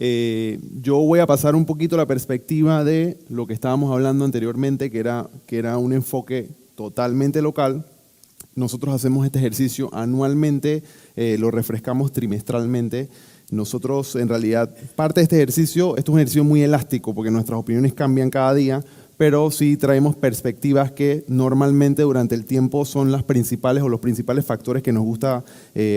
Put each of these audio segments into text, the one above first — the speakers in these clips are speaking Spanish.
Yo voy a pasar un poquito la perspectiva de lo que estábamos hablando anteriormente, que era un enfoque totalmente local. Nosotros hacemos este ejercicio anualmente, lo refrescamos trimestralmente. Nosotros, en realidad, parte de este ejercicio, esto es un ejercicio muy elástico porque nuestras opiniones cambian cada día, pero sí traemos perspectivas que normalmente durante el tiempo son las principales o los principales factores que nos gusta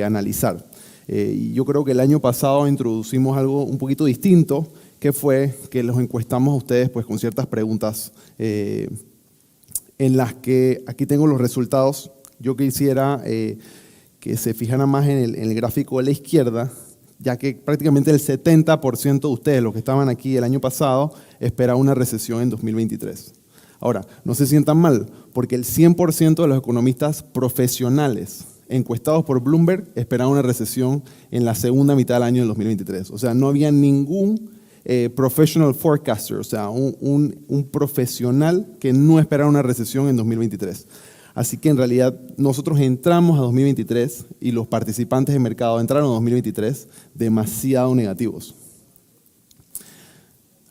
analizar. Y yo creo que el año pasado introducimos algo un poquito distinto, que fue que los encuestamos a ustedes pues, con ciertas preguntas en las que, aquí tengo los resultados. Yo quisiera que se fijaran más en el gráfico de la izquierda, ya que prácticamente el 70% de ustedes, los que estaban aquí el año pasado, esperaba una recesión en 2023. Ahora, no se sientan mal, porque el 100% de los economistas profesionales encuestados por Bloomberg esperaban una recesión en la segunda mitad del año del 2023. O sea, no había ningún professional forecaster, o sea, un profesional que no esperara una recesión en 2023. Así que en realidad nosotros entramos a 2023 y los participantes de mercado entraron a 2023 demasiado negativos.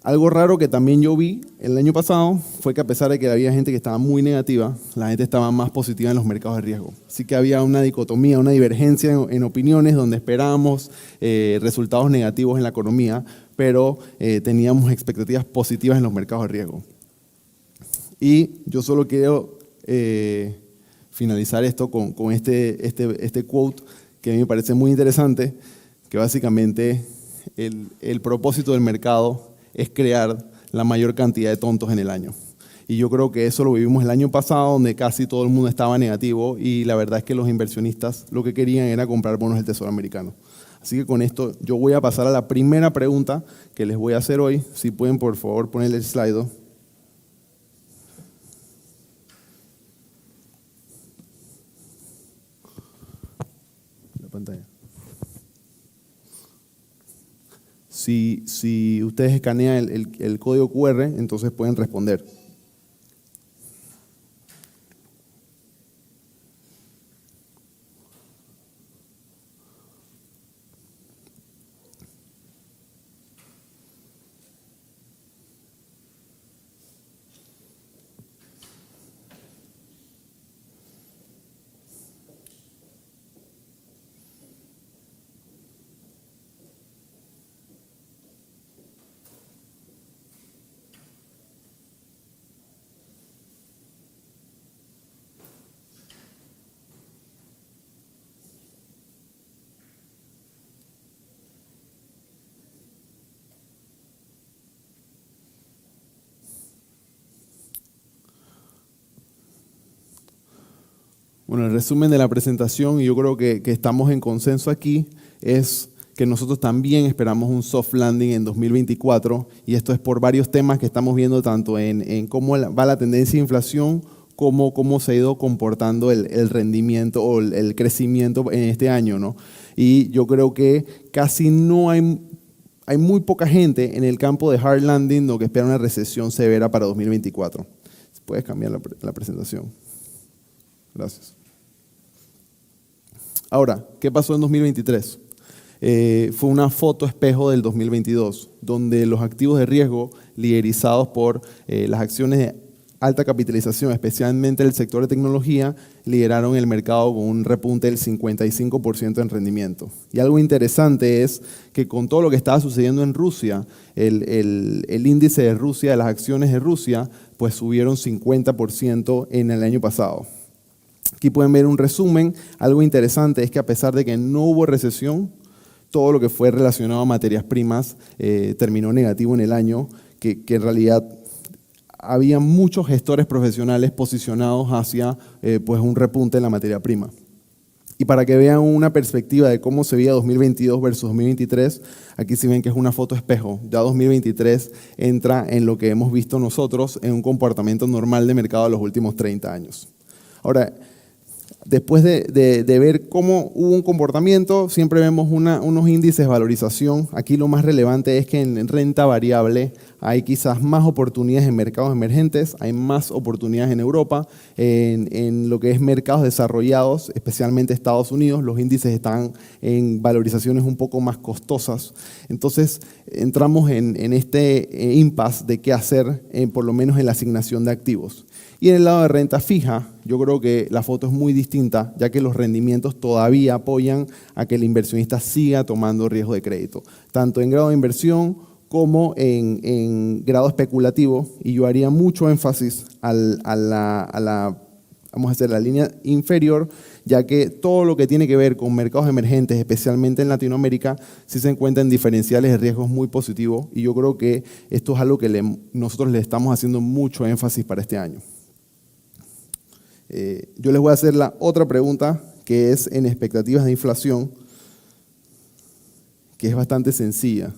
Algo raro que también yo vi el año pasado fue que a pesar de que había gente que estaba muy negativa, la gente estaba más positiva en los mercados de riesgo. Así que había una dicotomía, una divergencia en opiniones donde esperábamos resultados negativos en la economía, pero teníamos expectativas positivas en los mercados de riesgo. Y yo solo quiero finalizar esto con este quote que a mí me parece muy interesante, que básicamente el propósito del mercado es crear la mayor cantidad de tontos en el año. Y yo creo que eso lo vivimos el año pasado, donde casi todo el mundo estaba negativo y la verdad es que los inversionistas lo que querían era comprar bonos del Tesoro americano. Así que con esto yo voy a pasar a la primera pregunta que les voy a hacer hoy. Si pueden, por favor, ponerle el slide. Pantalla. Si ustedes escanean el código QR, entonces pueden responder. Bueno, el resumen de la presentación, y yo creo que estamos en consenso aquí, es que nosotros también esperamos un soft landing en 2024, y esto es por varios temas que estamos viendo, tanto en cómo va la tendencia de inflación, como cómo se ha ido comportando el rendimiento o el crecimiento en este año, ¿no? Y yo creo que casi no hay muy poca gente en el campo de hard landing lo que espera una recesión severa para 2024. Puedes cambiar la presentación. Gracias. Ahora, ¿qué pasó en 2023? Fue una foto espejo del 2022, donde los activos de riesgo liderizados por las acciones de alta capitalización, especialmente el sector de tecnología, lideraron el mercado con un repunte del 55% en rendimiento. Y algo interesante es que con todo lo que estaba sucediendo en Rusia, el índice de Rusia, de las acciones de Rusia, pues subieron 50% en el año pasado. Aquí pueden ver un resumen. Algo interesante es que a pesar de que no hubo recesión, todo lo que fue relacionado a materias primas terminó negativo en el año, que en realidad había muchos gestores profesionales posicionados hacia pues un repunte en la materia prima. Y para que vean una perspectiva de cómo se veía 2022 versus 2023, aquí sí ven que es una foto espejo. Ya 2023 entra en lo que hemos visto nosotros en un comportamiento normal de mercado de los últimos 30 años. Ahora, Después de ver cómo hubo un comportamiento, siempre vemos unos índices de valorización. Aquí lo más relevante es que en renta variable hay quizás más oportunidades en mercados emergentes, hay más oportunidades en Europa, en lo que es mercados desarrollados, especialmente Estados Unidos, los índices están en valorizaciones un poco más costosas. Entonces entramos en este impasse de qué hacer, por lo menos en la asignación de activos. Y en el lado de renta fija, yo creo que la foto es muy distinta, ya que los rendimientos todavía apoyan a que el inversionista siga tomando riesgo de crédito, tanto en grado de inversión como en grado especulativo. Y yo haría mucho énfasis a vamos a hacer la línea inferior, ya que todo lo que tiene que ver con mercados emergentes, especialmente en Latinoamérica, sí se encuentran diferenciales de riesgos muy positivos, y yo creo que esto es algo que nosotros le estamos haciendo mucho énfasis para este año. Yo les voy a hacer la otra pregunta, que es en expectativas de inflación, que es bastante sencilla.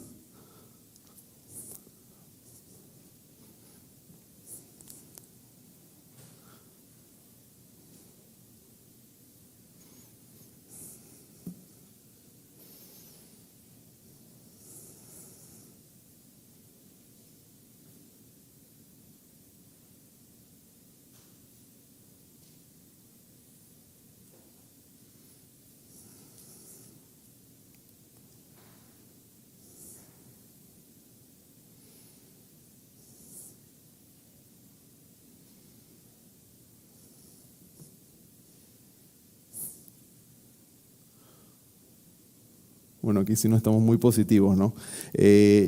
Bueno, aquí sí no estamos muy positivos, ¿no?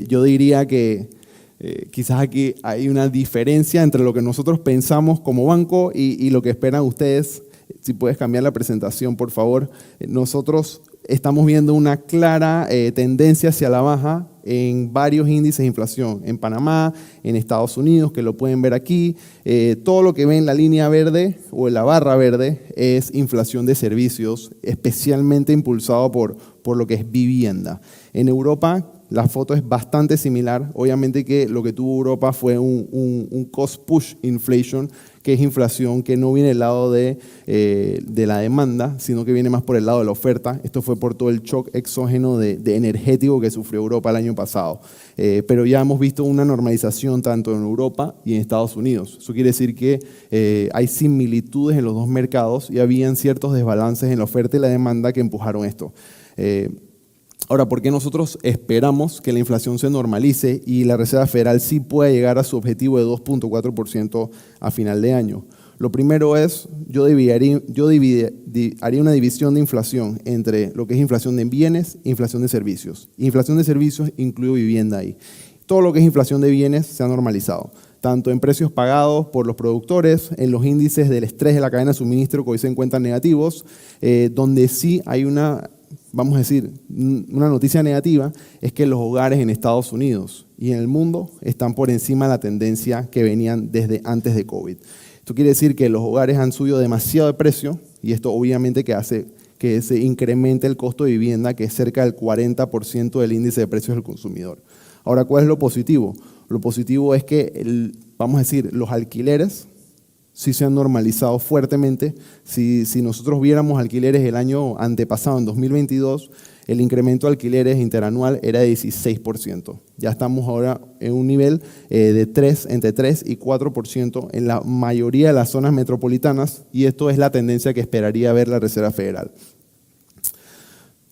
Yo diría que quizás aquí hay una diferencia entre lo que nosotros pensamos como banco y lo que esperan ustedes. Si puedes cambiar la presentación, por favor. Nosotros estamos viendo una clara tendencia hacia la baja en varios índices de inflación, en Panamá, en Estados Unidos, que lo pueden ver aquí. Todo lo que ven en la línea verde o en la barra verde es inflación de servicios, especialmente impulsado por lo que es vivienda. En Europa la foto es bastante similar. Obviamente que lo que tuvo Europa fue un cost push inflation, que es inflación que no viene del lado de la demanda, sino que viene más por el lado de la oferta. Esto fue por todo el shock exógeno de energético que sufrió Europa el año pasado. Pero ya hemos visto una normalización tanto en Europa y en Estados Unidos. Eso quiere decir que hay similitudes en los dos mercados y habían ciertos desbalances en la oferta y la demanda que empujaron esto. Ahora, ¿por qué nosotros esperamos que la inflación se normalice y la Reserva Federal sí pueda llegar a su objetivo de 2.4% a final de año? Lo primero es, yo haría una división de inflación entre lo que es inflación de bienes e inflación de servicios. Inflación de servicios incluye vivienda ahí. Todo lo que es inflación de bienes se ha normalizado, tanto en precios pagados por los productores, en los índices del estrés de la cadena de suministro que hoy se encuentran negativos, donde sí hay vamos a decir, una noticia negativa, es que los hogares en Estados Unidos y en el mundo están por encima de la tendencia que venían desde antes de COVID. Esto quiere decir que los hogares han subido demasiado de precio, y esto obviamente que hace que se incremente el costo de vivienda, que es cerca del 40% del índice de precios del consumidor. Ahora, ¿cuál es lo positivo? Lo positivo es que, vamos a decir, los alquileres sí se han normalizado fuertemente. Si nosotros viéramos alquileres el año antepasado, en 2022, el incremento de alquileres interanual era de 16%. Ya estamos ahora en un nivel de entre 3 y 4% en la mayoría de las zonas metropolitanas, y esto es la tendencia que esperaría ver la Reserva Federal.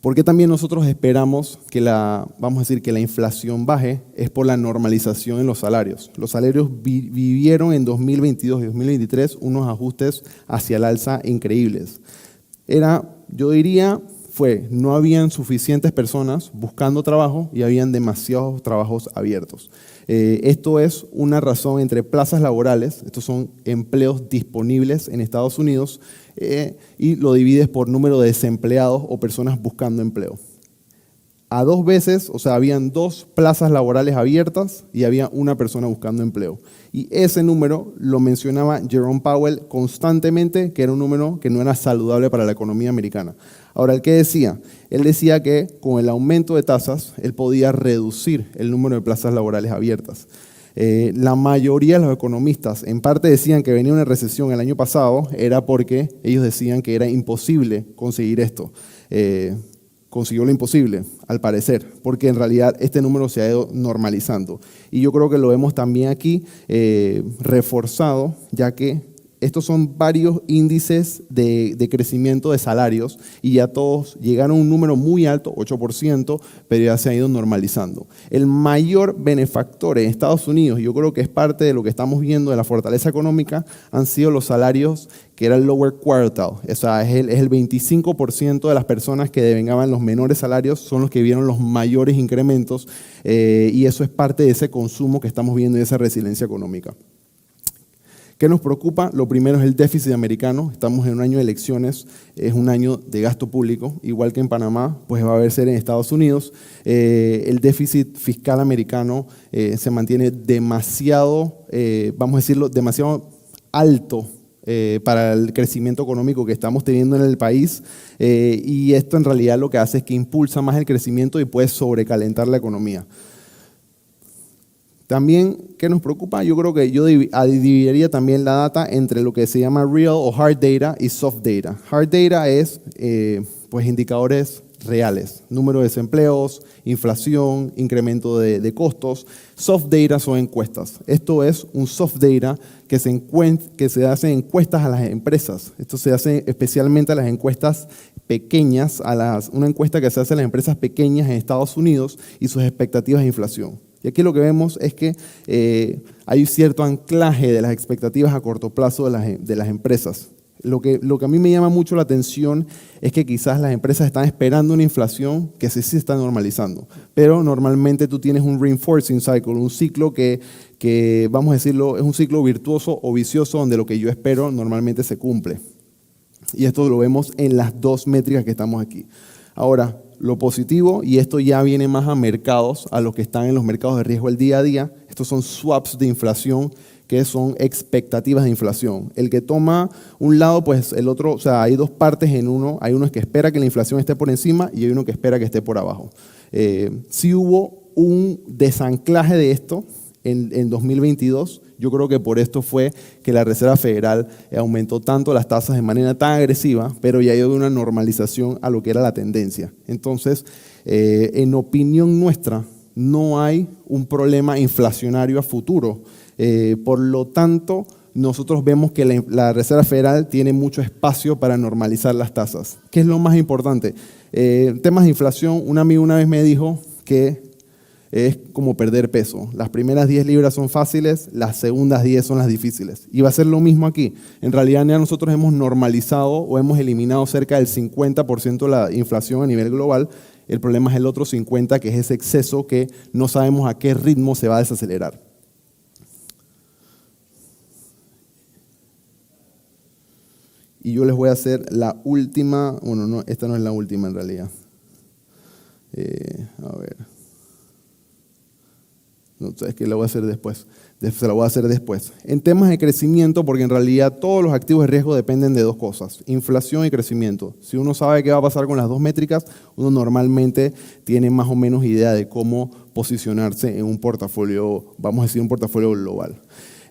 ¿Por qué también nosotros esperamos que vamos a decir, que la inflación baje? Es por la normalización en los salarios. Los salarios vivieron en 2022 y 2023 unos ajustes hacia el alza increíbles. Yo diría, no habían suficientes personas buscando trabajo y habían demasiados trabajos abiertos. Esto es una razón entre plazas laborales, estos son empleos disponibles en Estados Unidos, y lo divides por número de desempleados o personas buscando empleo. A 2 veces, o sea, habían 2 plazas laborales abiertas y había una persona buscando empleo. Y ese número lo mencionaba Jerome Powell constantemente, que era un número que no era saludable para la economía americana. Ahora, ¿qué decía? Él decía que con el aumento de tasas, él podía reducir el número de plazas laborales abiertas. La mayoría de los economistas en parte decían que venía una recesión el año pasado, era porque ellos decían que era imposible conseguir esto. Consiguió lo imposible, al parecer, porque en realidad este número se ha ido normalizando. Y yo creo que lo vemos también aquí reforzado, ya que estos son varios índices de crecimiento de salarios y ya todos llegaron a un número muy alto, 8%, pero ya se ha ido normalizando. El mayor benefactor en Estados Unidos, yo creo que es parte de lo que estamos viendo de la fortaleza económica, han sido los salarios que era el lower quartile, o sea, es el 25% de las personas que devengaban los menores salarios son los que vieron los mayores incrementos y eso es parte de ese consumo que estamos viendo y esa resiliencia económica. ¿Qué nos preocupa? Lo primero es el déficit americano. Estamos en un año de elecciones, es un año de gasto público, igual que en Panamá, pues va a ser en Estados Unidos. El déficit fiscal americano se mantiene demasiado, vamos a decirlo, demasiado alto para el crecimiento económico que estamos teniendo en el país y esto en realidad lo que hace es que impulsa más el crecimiento y puede sobrecalentar la economía. También, ¿qué nos preocupa? Yo creo que yo dividiría también la data entre lo que se llama real o hard data y soft data. Hard data es pues indicadores reales, número de desempleos, inflación, incremento de costos. Soft data son encuestas. Esto es un soft data que se hace encuestas a las empresas. Esto se hace especialmente a las encuestas pequeñas, una encuesta que se hace a las empresas pequeñas en Estados Unidos y sus expectativas de inflación. Y aquí lo que vemos es que hay cierto anclaje de las expectativas a corto plazo de las empresas. Lo que a mí me llama mucho la atención es que quizás las empresas están esperando una inflación que sí se está normalizando, pero normalmente tú tienes un reinforcing cycle, un ciclo que vamos a decirlo, es un ciclo virtuoso o vicioso donde lo que yo espero normalmente se cumple. Y esto lo vemos en las dos métricas que estamos aquí. Ahora, lo positivo, y esto ya viene más a mercados, a los que están en los mercados de riesgo el día a día, estos son swaps de inflación, que son expectativas de inflación. El que toma un lado, pues el otro, o sea, hay dos partes en uno, hay uno que espera que la inflación esté por encima y hay uno que espera que esté por abajo. Sí hubo un desanclaje de esto en 2022, yo creo que por esto fue que la Reserva Federal aumentó tanto las tasas de manera tan agresiva, pero ya hay una normalización a lo que era la tendencia. Entonces, en opinión nuestra, no hay un problema inflacionario a futuro. Por lo tanto, nosotros vemos que la Reserva Federal tiene mucho espacio para normalizar las tasas. ¿Qué es lo más importante? Temas de inflación, un amigo una vez me dijo que es como perder peso. Las primeras 10 libras son fáciles, las segundas 10 son las difíciles. Y va a ser lo mismo aquí. En realidad ya nosotros hemos normalizado o hemos eliminado cerca del 50% de la inflación a nivel global. El problema es el otro 50%, que es ese exceso que no sabemos a qué ritmo se va a desacelerar. Y yo les voy a hacer la última, bueno, no, esta no es la última en realidad. A ver. No, es que la voy a hacer después. Se la voy a hacer después. En temas de crecimiento, porque en realidad todos los activos de riesgo dependen de dos cosas, inflación y crecimiento. Si uno sabe qué va a pasar con las dos métricas, uno normalmente tiene más o menos idea de cómo posicionarse en un portafolio, vamos a decir un portafolio global.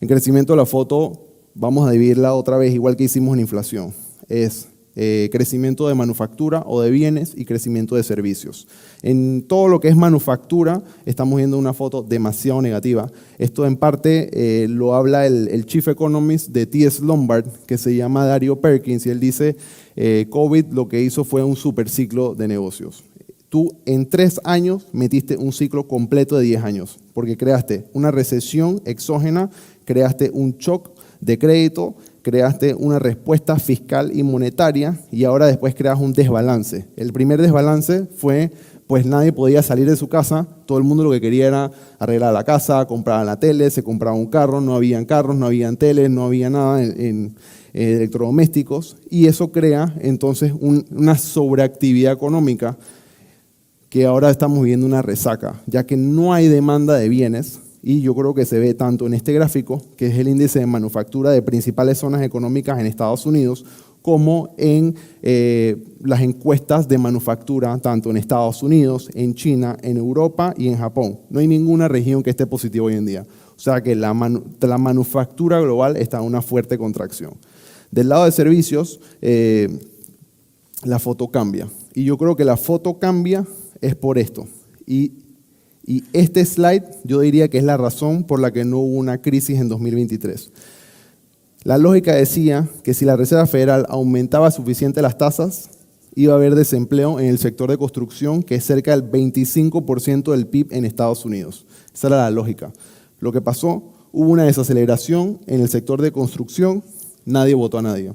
En crecimiento la foto, vamos a dividirla otra vez igual que hicimos en inflación. Es crecimiento de manufactura o de bienes y crecimiento de servicios. En todo lo que es manufactura estamos viendo una foto demasiado negativa. Esto en parte lo habla el Chief Economist de T.S. Lombard, que se llama Dario Perkins, y él dice, COVID lo que hizo fue un superciclo de negocios. Tú en 3 años metiste un ciclo completo de 10 años, porque creaste una recesión exógena, creaste un shock de crédito, creaste una respuesta fiscal y monetaria y ahora después creas un desbalance. El primer desbalance fue, pues nadie podía salir de su casa, todo el mundo lo que quería era arreglar la casa, compraban la tele, se compraba un carro, no habían carros, no habían teles, no había nada en electrodomésticos y eso crea entonces una sobreactividad económica que ahora estamos viviendo una resaca, ya que no hay demanda de bienes Y yo creo que se ve tanto en este gráfico, que es el índice de manufactura de principales zonas económicas en Estados Unidos, como en las encuestas de manufactura, tanto en Estados Unidos, en China, en Europa y en Japón. No hay ninguna región que esté positiva hoy en día. O sea que la manufactura global está en una fuerte contracción. Del lado de servicios, la foto cambia. Y yo creo que la foto cambia es por esto. Y este slide yo diría que es la razón por la que no hubo una crisis en 2023. La lógica decía que si la Reserva Federal aumentaba suficiente las tasas, iba a haber desempleo en el sector de construcción, que es cerca del 25% del PIB en Estados Unidos. Esa era la lógica. Lo que pasó, hubo una desaceleración en el sector de construcción, nadie votó a nadie.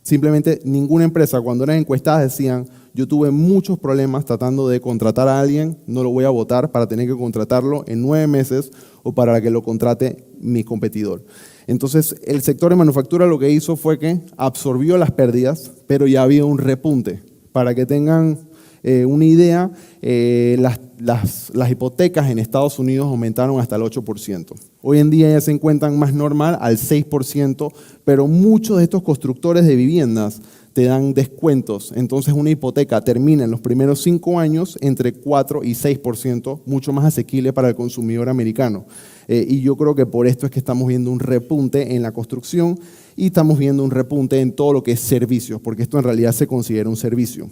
Simplemente ninguna empresa, cuando eran encuestadas, decían, yo tuve muchos problemas tratando de contratar a alguien, no lo voy a votar para tener que contratarlo en 9 meses o para que lo contrate mi competidor. Entonces, el sector de manufactura lo que hizo fue que absorbió las pérdidas, pero ya había un repunte. Para que tengan una idea, las hipotecas en Estados Unidos aumentaron hasta el 8%. Hoy en día ya se encuentran más normal al 6%, pero muchos de estos constructores de viviendas te dan descuentos. Entonces una hipoteca termina en los primeros 5 años entre 4 y 6%, mucho más asequible para el consumidor americano. Y yo creo que por esto es que estamos viendo un repunte en la construcción y estamos viendo un repunte en todo lo que es servicios, porque esto en realidad se considera un servicio.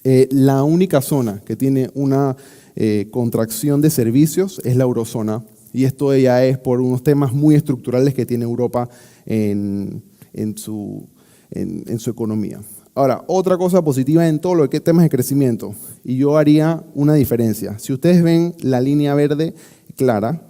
La única zona que tiene una contracción de servicios es la eurozona, y esto ya es por unos temas muy estructurales que tiene Europa en su economía. Ahora, otra cosa positiva en todo lo que es temas de crecimiento, y yo haría una diferencia. Si ustedes ven la línea verde clara,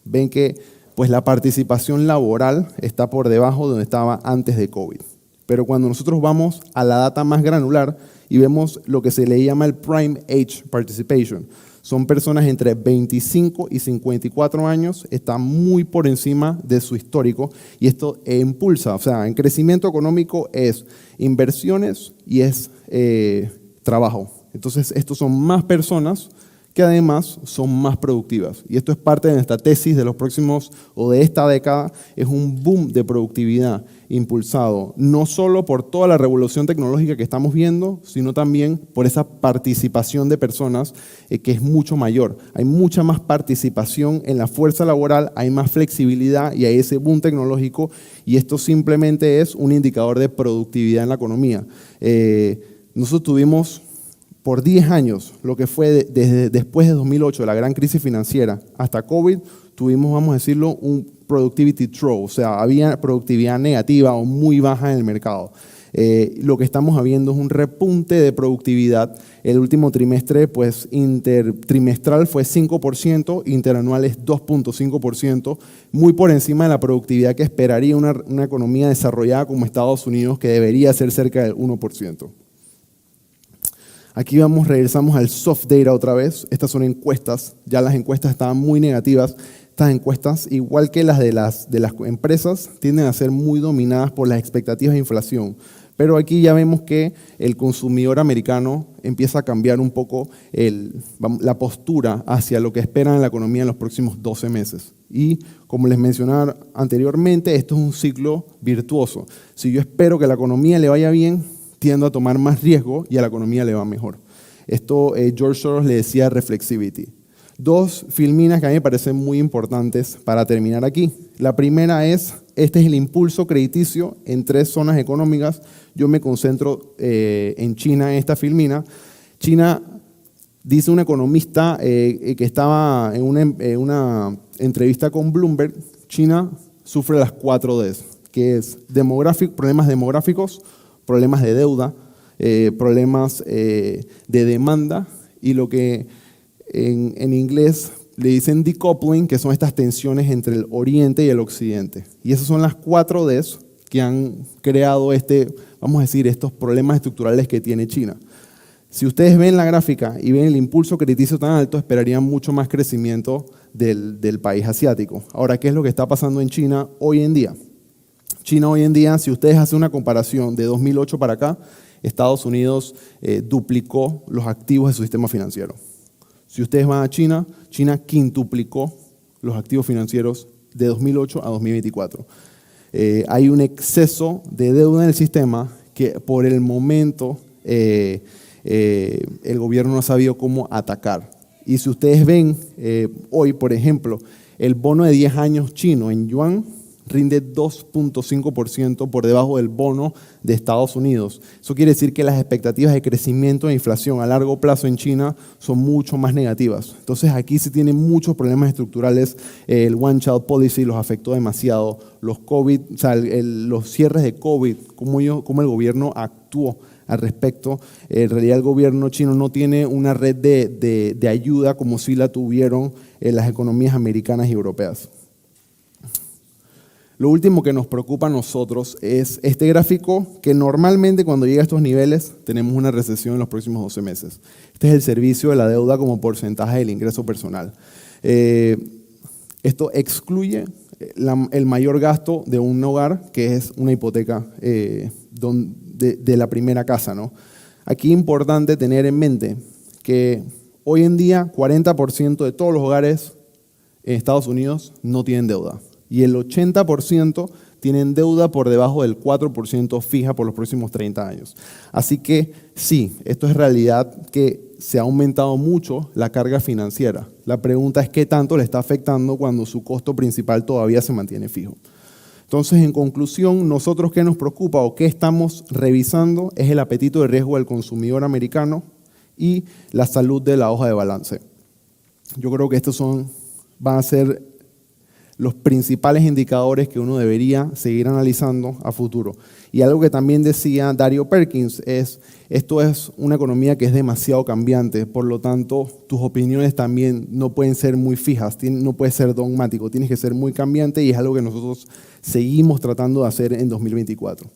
ven que pues, la participación laboral está por debajo de donde estaba antes de COVID. Pero cuando nosotros vamos a la data más granular y vemos lo que se le llama el Prime Age Participation, son personas entre 25 y 54 años, está muy por encima de su histórico y esto impulsa, o sea, en crecimiento económico es inversiones y es trabajo. Entonces, estos son más personas que además son más productivas. Y esto es parte de nuestra tesis de los próximos o de esta década, es un boom de productividad impulsado no solo por toda la revolución tecnológica que estamos viendo, sino también por esa participación de personas que es mucho mayor. Hay mucha más participación en la fuerza laboral, hay más flexibilidad y hay ese boom tecnológico y esto simplemente es un indicador de productividad en la economía. Nosotros tuvimos por 10 años, lo que fue desde después de 2008, la gran crisis financiera, hasta COVID, tuvimos, vamos a decirlo, un productivity trough, o sea, había productividad negativa o muy baja en el mercado. Lo que estamos viendo es un repunte de productividad. El último trimestre, pues, intertrimestral fue 5%, interanual es 2.5%, muy por encima de la productividad que esperaría una economía desarrollada como Estados Unidos, que debería ser cerca del 1%. Aquí regresamos al soft data otra vez. Estas son encuestas, ya las encuestas estaban muy negativas. Estas encuestas, igual que las de las empresas, tienden a ser muy dominadas por las expectativas de inflación. Pero aquí ya vemos que el consumidor americano empieza a cambiar un poco la postura hacia lo que esperan en la economía en los próximos 12 meses. Y como les mencionaba anteriormente, esto es un ciclo virtuoso. Si yo espero que la economía le vaya bien, tiendo a tomar más riesgo y a la economía le va mejor. Esto George Soros le decía reflexivity. 2 filminas que a mí me parecen muy importantes para terminar aquí. La primera es, este es el impulso crediticio en 3 zonas económicas. Yo me concentro en China en esta filmina. China, dice un economista que estaba en una entrevista con Bloomberg, China sufre las 4 Ds, que es problemas demográficos, problemas de deuda, problemas de demanda y lo que en inglés le dicen decoupling, que son estas tensiones entre el oriente y el occidente. Y esas son las 4 Ds que han creado vamos a decir, estos problemas estructurales que tiene China. Si ustedes ven la gráfica y ven el impulso crediticio tan alto, esperarían mucho más crecimiento del país asiático. Ahora, ¿qué es lo que está pasando en China hoy en día? China hoy en día, si ustedes hacen una comparación de 2008 para acá, Estados Unidos duplicó los activos de su sistema financiero. Si ustedes van a China, China quintuplicó los activos financieros de 2008 a 2024. Hay un exceso de deuda en el sistema que por el momento el gobierno no ha sabido cómo atacar. Y si ustedes ven hoy, por ejemplo, el bono de 10 años chino en yuan rinde 2.5% por debajo del bono de Estados Unidos. Eso quiere decir que las expectativas de crecimiento e inflación a largo plazo en China son mucho más negativas. Entonces aquí se tienen muchos problemas estructurales. El One Child Policy los afectó demasiado. Los COVID, o sea, los cierres de COVID, cómo el gobierno actuó al respecto. En realidad el gobierno chino no tiene una red de ayuda como sí la tuvieron las economías americanas y europeas. Lo último que nos preocupa a nosotros es este gráfico que normalmente cuando llega a estos niveles tenemos una recesión en los próximos 12 meses. Este es el servicio de la deuda como porcentaje del ingreso personal. Esto excluye el mayor gasto de un hogar, que es una hipoteca de la primera casa, ¿no? Aquí es importante tener en mente que hoy en día 40% de todos los hogares en Estados Unidos no tienen deuda. Y el 80% tienen deuda por debajo del 4% fija por los próximos 30 años. Así que sí, esto es realidad que se ha aumentado mucho la carga financiera. La pregunta es qué tanto le está afectando cuando su costo principal todavía se mantiene fijo. Entonces, en conclusión, nosotros qué nos preocupa o qué estamos revisando es el apetito de riesgo del consumidor americano y la salud de la hoja de balance. Yo creo que estos van a ser los principales indicadores que uno debería seguir analizando a futuro. Y algo que también decía Dario Perkins es, esto es una economía que es demasiado cambiante, por lo tanto, tus opiniones también no pueden ser muy fijas, no puedes ser dogmático, tienes que ser muy cambiante y es algo que nosotros seguimos tratando de hacer en 2024.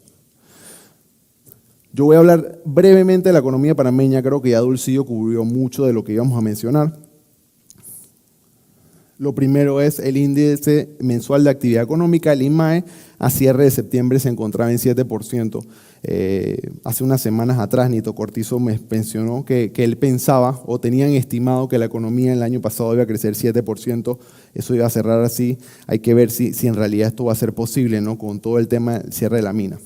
Yo voy a hablar brevemente de la economía panameña, creo que ya Dulcillo cubrió mucho de lo que íbamos a mencionar. Lo primero es el índice mensual de actividad económica, el INMAE, a cierre de septiembre se encontraba en 7%. Hace unas semanas atrás Nito Cortizo me mencionó que él pensaba o tenían estimado que la economía el año pasado iba a crecer 7%, eso iba a cerrar así. Hay que ver si en realidad esto va a ser posible, ¿no? Con todo el tema del cierre de la mina.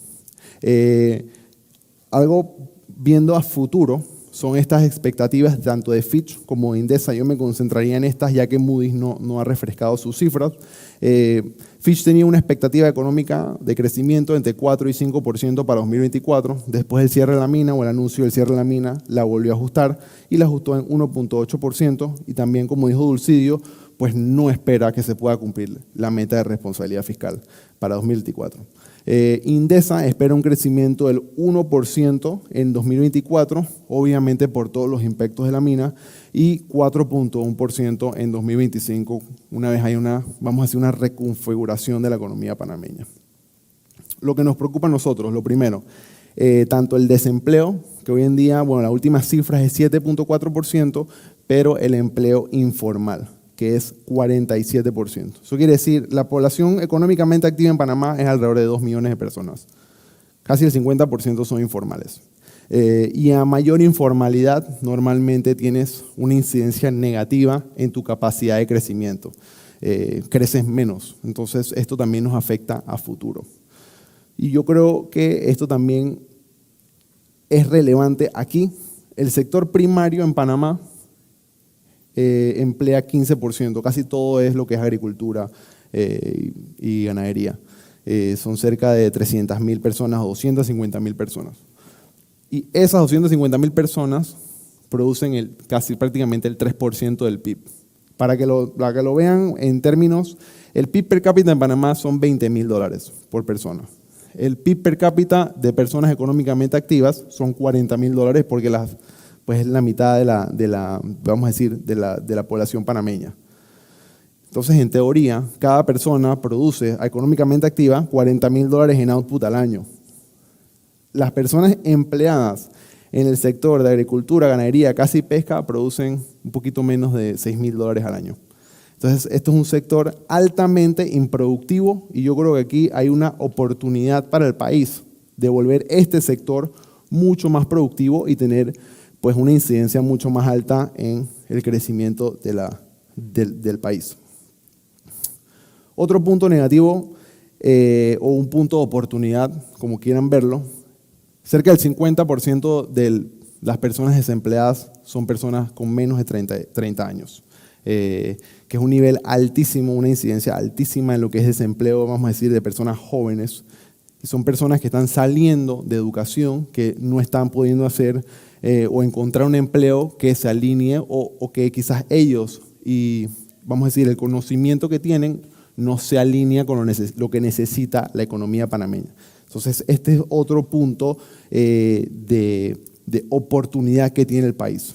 Algo viendo a futuro, son estas expectativas tanto de Fitch como de Indesa. Yo me concentraría en estas ya que Moody's no ha refrescado sus cifras. Fitch tenía una expectativa económica de crecimiento entre 4 y 5% para 2024. Después del cierre de la mina o el anuncio del cierre de la mina la volvió a ajustar y la ajustó en 1.8%. Y también, como dijo Dulcidio, pues no espera que se pueda cumplir la meta de responsabilidad fiscal para 2024. Indesa espera un crecimiento del 1% en 2024, obviamente por todos los impactos de la mina, y 4.1% en 2025, una vez vamos a hacer una reconfiguración de la economía panameña. Lo que nos preocupa a nosotros, lo primero, tanto el desempleo, que hoy en día, bueno, la última cifra es 7.4%, pero el empleo informal, que es 47%. Eso quiere decir, la población económicamente activa en Panamá es alrededor de 2 millones de personas. Casi el 50% son informales. Y a mayor informalidad, normalmente tienes una incidencia negativa en tu capacidad de crecimiento. Creces menos. Entonces, esto también nos afecta a futuro. Y yo creo que esto también es relevante aquí. El sector primario en Panamá emplea 15%, casi todo es lo que es agricultura y ganadería. Son cerca de 300.000 personas o 250.000 personas. Y esas 250.000 personas producen casi prácticamente el 3% del PIB. Para que lo vean en términos, el PIB per cápita en Panamá son $20.000 por persona. El PIB per cápita de personas económicamente activas son $40.000 porque pues es la mitad vamos a decir, de la población panameña. Entonces, en teoría, cada persona produce económicamente activa $40.000 en output al año. Las personas empleadas en el sector de agricultura, ganadería, caza y pesca producen un poquito menos de $6.000 al año. Entonces, esto es un sector altamente improductivo y yo creo que aquí hay una oportunidad para el país de volver este sector mucho más productivo y tener pues una incidencia mucho más alta en el crecimiento del país. Otro punto negativo o un punto de oportunidad, como quieran verlo, cerca del 50% de las personas desempleadas son personas con menos de 30 años, que es un nivel altísimo, una incidencia altísima en lo que es desempleo, vamos a decir, de personas jóvenes. Y son personas que están saliendo de educación, que no están pudiendo hacer o encontrar un empleo que se alinee o que quizás ellos, y vamos a decir, el conocimiento que tienen no se alinea con lo que necesita la economía panameña. Entonces, este es otro punto de oportunidad que tiene el país.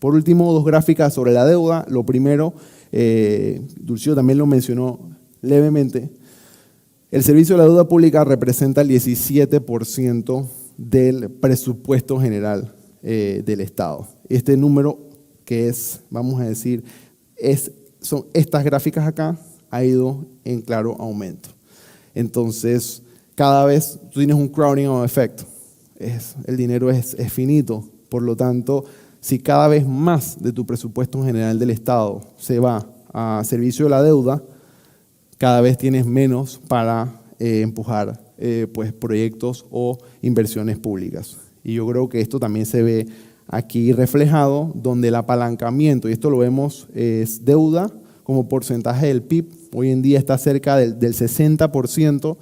Por último, dos gráficas sobre la deuda. Lo primero, Dulcio también lo mencionó levemente, el servicio de la deuda pública representa el 17% del presupuesto general del Estado. Este número que es, vamos a decir, son estas gráficas acá, ha ido en claro aumento. Entonces, cada vez tú tienes un crowding effect, el dinero es finito, por lo tanto, si cada vez más de tu presupuesto general del Estado se va a servicio de la deuda, cada vez tienes menos para empujar pues, proyectos o inversiones públicas. Y yo creo que esto también se ve aquí reflejado, donde el apalancamiento, y esto lo vemos, es deuda como porcentaje del PIB, hoy en día está cerca del 60%,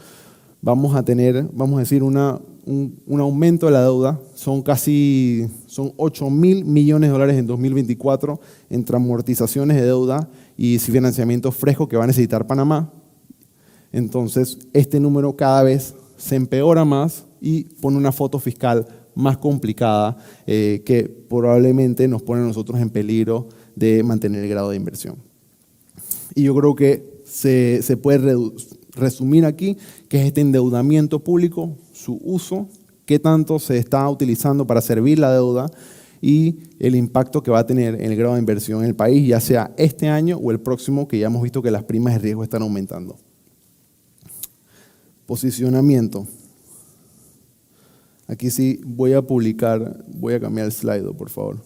vamos a decir, un aumento de la deuda, son 8.000 millones de dólares en 2024 entre amortizaciones de deuda y financiamiento fresco que va a necesitar Panamá. Entonces, este número cada vez se empeora más y pone una foto fiscal más complicada que probablemente nos pone a nosotros en peligro de mantener el grado de inversión. Y yo creo que se puede resumir aquí que es este endeudamiento público, su uso, qué tanto se está utilizando para servir la deuda y el impacto que va a tener en el grado de inversión en el país, ya sea este año o el próximo, que ya hemos visto que las primas de riesgo están aumentando. Posicionamiento. Aquí sí voy a cambiar el slide, por favor.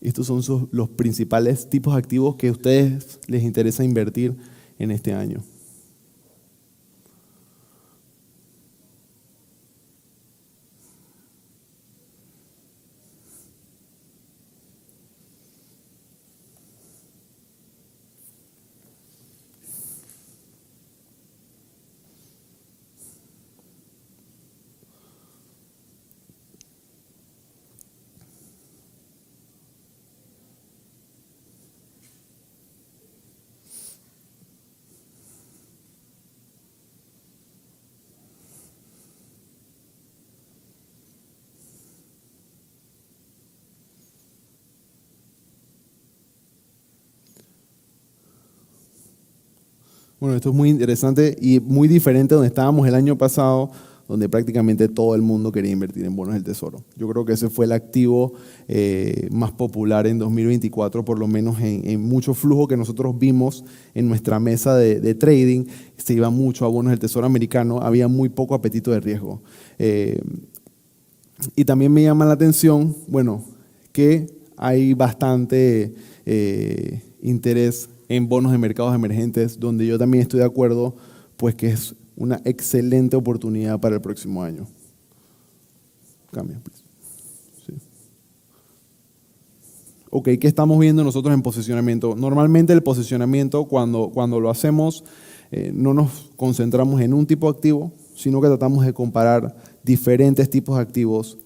Estos son los principales tipos de activos que a ustedes les interesa invertir en este año. Bueno, esto es muy interesante y muy diferente a donde estábamos el año pasado, donde prácticamente todo el mundo quería invertir en bonos del Tesoro. Yo creo que ese fue el activo más popular en 2024, por lo menos en mucho flujo que nosotros vimos en nuestra mesa de trading. Se iba mucho a bonos del Tesoro americano, había muy poco apetito de riesgo. Y también me llama la atención, bueno, que hay bastante interés en bonos de mercados emergentes, donde yo también estoy de acuerdo, pues que es una excelente oportunidad para el próximo año. Cambia, please. Sí. Ok, ¿qué estamos viendo nosotros en posicionamiento? Normalmente el posicionamiento, cuando lo hacemos, no nos concentramos en un tipo de activo, sino que tratamos de comparar diferentes tipos de activos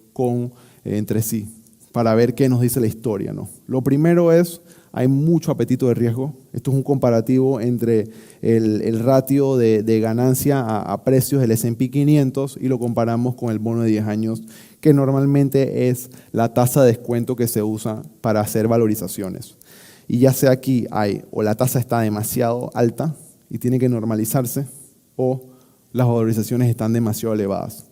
entre sí, para ver qué nos dice la historia, ¿no? Lo primero es, hay mucho apetito de riesgo. Esto es un comparativo entre el ratio de ganancia a precios del S&P 500 y lo comparamos con el bono de 10 años, que normalmente es la tasa de descuento que se usa para hacer valorizaciones. Y ya sea aquí o la tasa está demasiado alta y tiene que normalizarse, o las valorizaciones están demasiado elevadas.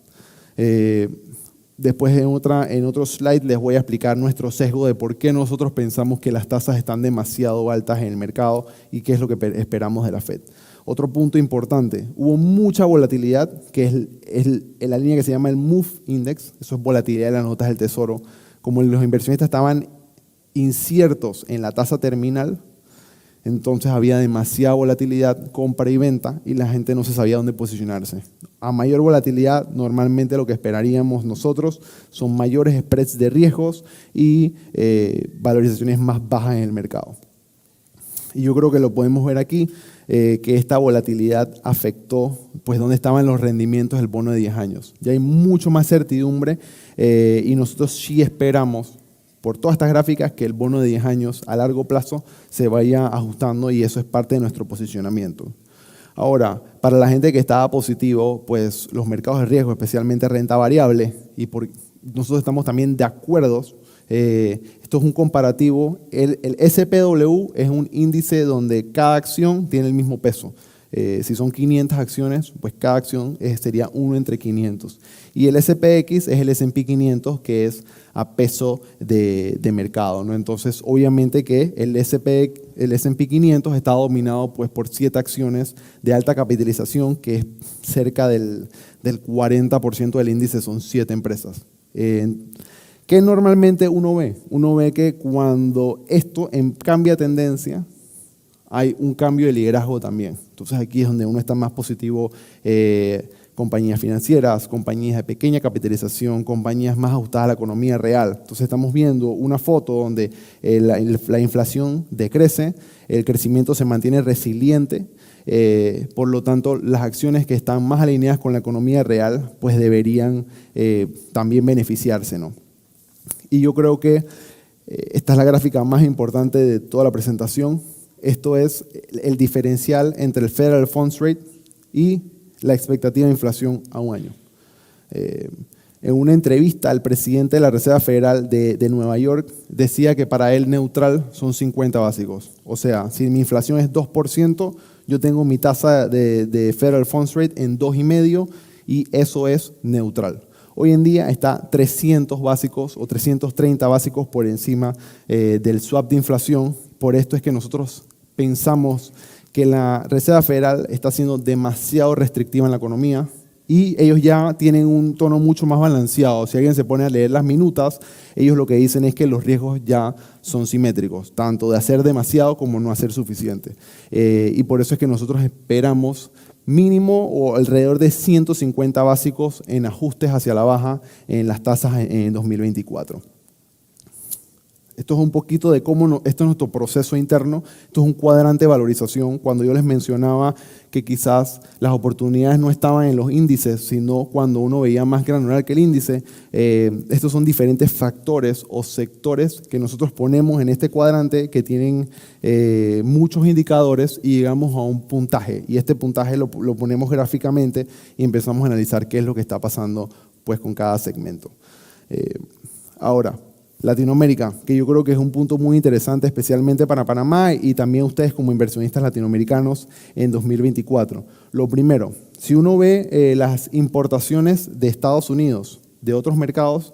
Después en otro slide les voy a explicar nuestro sesgo de por qué nosotros pensamos que las tasas están demasiado altas en el mercado y qué es lo que esperamos de la Fed. Otro punto importante, hubo mucha volatilidad, que es la línea que se llama el MOVE Index, eso es volatilidad de las notas del tesoro. Como los inversionistas estaban inciertos en la tasa terminal, entonces había demasiada volatilidad, compra y venta, y la gente no se sabía dónde posicionarse. A mayor volatilidad, normalmente lo que esperaríamos nosotros son mayores spreads de riesgos y valorizaciones más bajas en el mercado. Y yo creo que lo podemos ver aquí, que esta volatilidad afectó pues dónde estaban los rendimientos del bono de 10 años. Ya hay mucho más certidumbre y nosotros sí esperamos, por todas estas gráficas, que el bono de 10 años a largo plazo se vaya ajustando y eso es parte de nuestro posicionamiento. Ahora, para la gente que estaba positivo, pues los mercados de riesgo, especialmente renta variable, y nosotros estamos también de acuerdo. Esto es un comparativo. El SPW es un índice donde cada acción tiene el mismo peso. Si son 500 acciones, pues cada acción sería 1 entre 500. Y el SPX es el S&P 500, que es a peso de mercado, ¿no? Entonces, obviamente que el S&P 500 está dominado pues, por 7 acciones de alta capitalización, que es cerca del 40% del índice, son 7 empresas. ¿Qué normalmente uno ve? Uno ve que cuando esto cambia tendencia, hay un cambio de liderazgo también. Entonces aquí es donde uno está más positivo, compañías financieras, compañías de pequeña capitalización, compañías más ajustadas a la economía real. Entonces estamos viendo una foto donde la inflación decrece, el crecimiento se mantiene resiliente, por lo tanto las acciones que están más alineadas con la economía real pues deberían también beneficiarse, ¿no? Y yo creo que esta es la gráfica más importante de toda la presentación. Esto es el diferencial entre el Federal Funds Rate y la expectativa de inflación a un año. En una entrevista, el presidente de la Reserva Federal de Nueva York decía que para él neutral son 50 básicos. O sea, si mi inflación es 2%, yo tengo mi tasa de Federal Funds Rate en 2,5% y eso es neutral. Hoy en día está 300 básicos o 330 básicos por encima del swap de inflación. Por esto es que nosotros pensamos que la Reserva Federal está siendo demasiado restrictiva en la economía y ellos ya tienen un tono mucho más balanceado. Si alguien se pone a leer las minutas, ellos lo que dicen es que los riesgos ya son simétricos, tanto de hacer demasiado como no hacer suficiente. Y por eso es que nosotros esperamos mínimo o alrededor de 150 básicos en ajustes hacia la baja en las tasas en 2024. Esto es un poquito de cómo esto es nuestro proceso interno. Esto es un cuadrante de valorización. Cuando yo les mencionaba que quizás las oportunidades no estaban en los índices, sino cuando uno veía más granular que el índice, estos son diferentes factores o sectores que nosotros ponemos en este cuadrante que tienen muchos indicadores y llegamos a un puntaje. Y este puntaje lo ponemos gráficamente y empezamos a analizar qué es lo que está pasando pues, con cada segmento. Ahora, Latinoamérica, que yo creo que es un punto muy interesante, especialmente para Panamá y también ustedes como inversionistas latinoamericanos en 2024. Lo primero, si uno ve las importaciones de Estados Unidos, de otros mercados,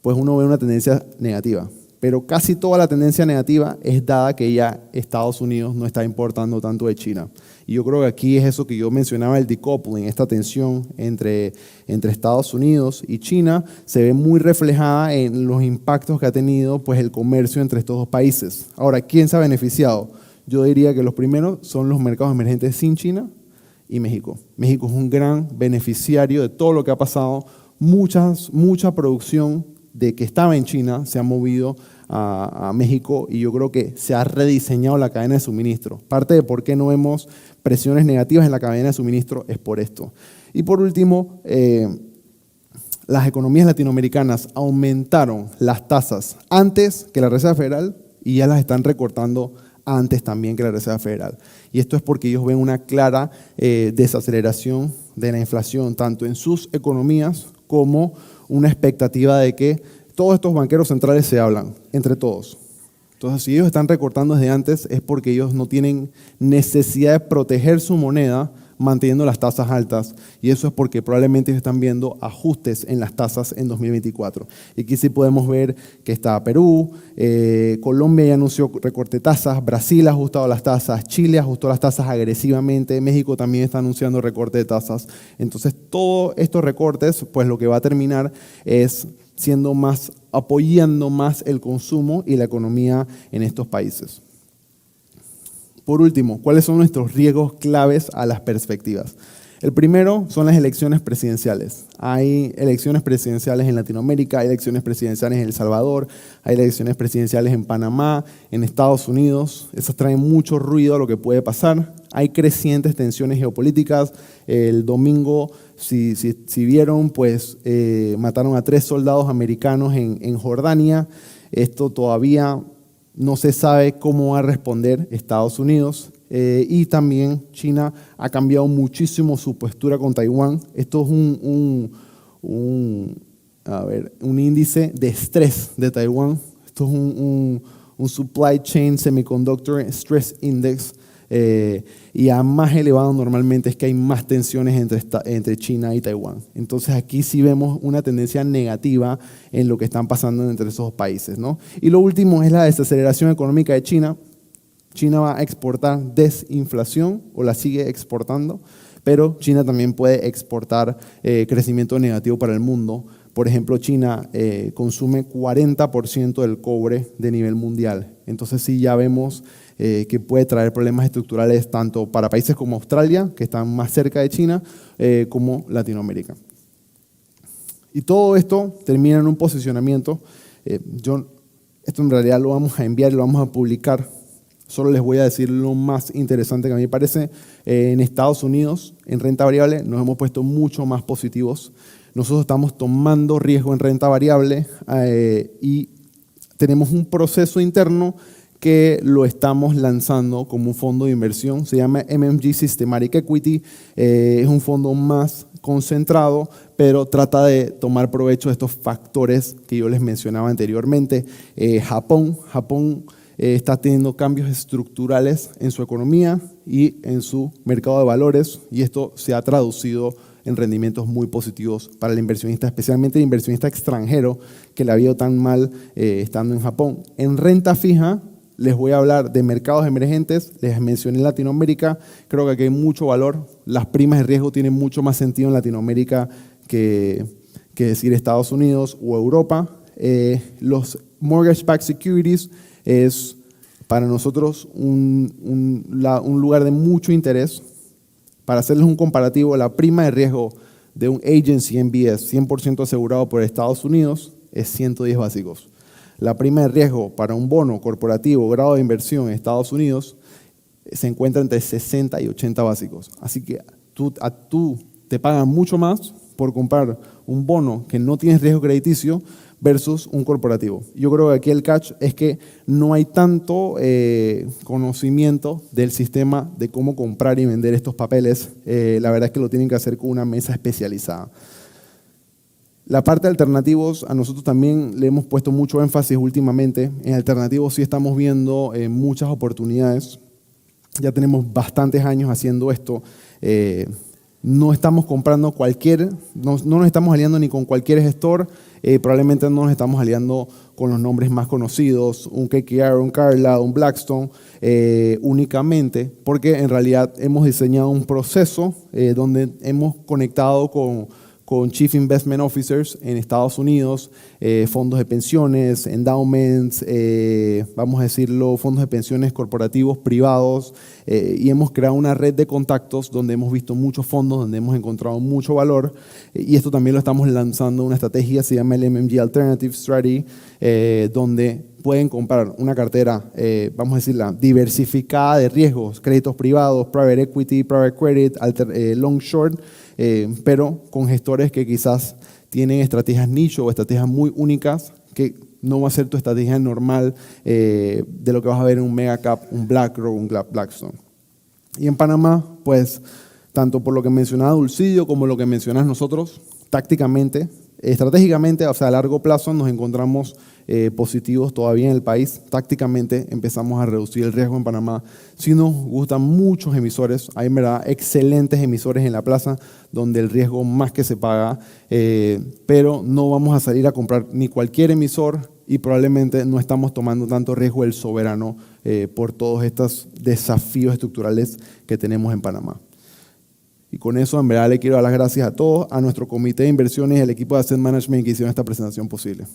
pues uno ve una tendencia negativa. Pero casi toda la tendencia negativa es dada que ya Estados Unidos no está importando tanto de China. Y yo creo que aquí es eso que yo mencionaba, el decoupling, esta tensión entre Estados Unidos y China, se ve muy reflejada en los impactos que ha tenido pues, el comercio entre estos dos países. Ahora, ¿quién se ha beneficiado? Yo diría que los primeros son los mercados emergentes sin China y México. México es un gran beneficiario de todo lo que ha pasado. Mucha producción de que estaba en China se ha movido a México y yo creo que se ha rediseñado la cadena de suministro. Parte de por qué no vemos presiones negativas en la cadena de suministro es por esto. Y por último, las economías latinoamericanas aumentaron las tasas antes que la Reserva Federal y ya las están recortando antes también que la Reserva Federal. Y esto es porque ellos ven una clara desaceleración de la inflación, tanto en sus economías como una expectativa de que todos estos banqueros centrales se hablan entre todos. Entonces, si ellos están recortando desde antes es porque ellos no tienen necesidad de proteger su moneda manteniendo las tasas altas, y eso es porque probablemente están viendo ajustes en las tasas en 2024. Y aquí sí podemos ver que está Perú, Colombia ya anunció recorte de tasas, Brasil ha ajustado las tasas, Chile ajustó las tasas agresivamente, México también está anunciando recorte de tasas. Entonces, todos estos recortes, pues lo que va a terminar es apoyando más el consumo y la economía en estos países. Por último, ¿cuáles son nuestros riesgos claves a las perspectivas? El primero son las elecciones presidenciales. Hay elecciones presidenciales en Latinoamérica, hay elecciones presidenciales en El Salvador, hay elecciones presidenciales en Panamá, en Estados Unidos. Esas traen mucho ruido a lo que puede pasar. Hay crecientes tensiones geopolíticas. El domingo, si vieron, pues mataron a 3 soldados americanos en Jordania. Esto todavía no se sabe cómo va a responder Estados Unidos. Y también China ha cambiado muchísimo su postura con Taiwán. Esto es un índice de estrés de Taiwán. Esto es un Supply Chain Semiconductor Stress Index. Y a más elevado normalmente es que hay más tensiones entre China y Taiwán. Entonces aquí sí vemos una tendencia negativa en lo que están pasando entre esos países, ¿no? Y lo último es la desaceleración económica de China. China va a exportar desinflación o la sigue exportando, pero China también puede exportar crecimiento negativo para el mundo. Por ejemplo, China consume 40% del cobre de nivel mundial. Entonces sí ya vemos que puede traer problemas estructurales tanto para países como Australia, que están más cerca de China, como Latinoamérica. Y todo esto termina en un posicionamiento. Esto en realidad lo vamos a enviar y lo vamos a publicar. Solo les voy a decir lo más interesante que a mí me parece. En Estados Unidos, en renta variable, nos hemos puesto mucho más positivos. Nosotros estamos tomando riesgo en renta variable y tenemos un proceso interno que lo estamos lanzando como un fondo de inversión. Se llama MMG Systematic Equity. Es un fondo más concentrado, pero trata de tomar provecho de estos factores que yo les mencionaba anteriormente. Japón está teniendo cambios estructurales en su economía y en su mercado de valores, y esto se ha traducido en rendimientos muy positivos para el inversionista, especialmente el inversionista extranjero que le ha ido tan mal estando en Japón. En renta fija les voy a hablar de mercados emergentes, les mencioné Latinoamérica, creo que aquí hay mucho valor. Las primas de riesgo tienen mucho más sentido en Latinoamérica que decir Estados Unidos o Europa. Los mortgage-backed securities es para nosotros un lugar de mucho interés. Para hacerles un comparativo, la prima de riesgo de un agency MBS 100% asegurado por Estados Unidos es 110 básicos. La prima de riesgo para un bono corporativo grado de inversión en Estados Unidos se encuentra entre 60 y 80 básicos. Así que tú te pagan mucho más por comprar un bono que no tienes riesgo crediticio versus un corporativo. Yo creo que aquí el catch es que no hay tanto conocimiento del sistema de cómo comprar y vender estos papeles. La verdad es que lo tienen que hacer con una mesa especializada. La parte de alternativos, a nosotros también le hemos puesto mucho énfasis últimamente. En alternativos sí estamos viendo muchas oportunidades. Ya tenemos bastantes años haciendo esto. No estamos comprando no nos estamos aliando ni con cualquier gestor, probablemente no nos estamos aliando con los nombres más conocidos, un KKR, un Carlyle, un Blackstone, únicamente porque en realidad hemos diseñado un proceso donde hemos conectado con Chief Investment Officers en Estados Unidos, fondos de pensiones, endowments, vamos a decirlo, fondos de pensiones corporativos privados, y hemos creado una red de contactos donde hemos visto muchos fondos, donde hemos encontrado mucho valor, y esto también lo estamos lanzando, una estrategia, se llama el MMG Alternative Strategy, donde pueden comprar una cartera, vamos a decirla, diversificada de riesgos, créditos privados, private equity, private credit, long short, pero con gestores que quizás tienen estrategias nicho o estrategias muy únicas que no va a ser tu estrategia normal de lo que vas a ver en un mega cap, un BlackRock, un Blackstone. Y en Panamá, pues, tanto por lo que mencionaba Dulcidio como lo que mencionas nosotros, tácticamente estratégicamente, o sea, a largo plazo nos encontramos positivos todavía en el país. Tácticamente empezamos a reducir el riesgo en Panamá. Sí nos gustan muchos emisores, hay en verdad excelentes emisores en la plaza donde el riesgo más que se paga, pero no vamos a salir a comprar ni cualquier emisor y probablemente no estamos tomando tanto riesgo el soberano por todos estos desafíos estructurales que tenemos en Panamá. Y con eso, en verdad, le quiero dar las gracias a todos, a nuestro comité de inversiones y al equipo de Asset Management que hicieron esta presentación posible.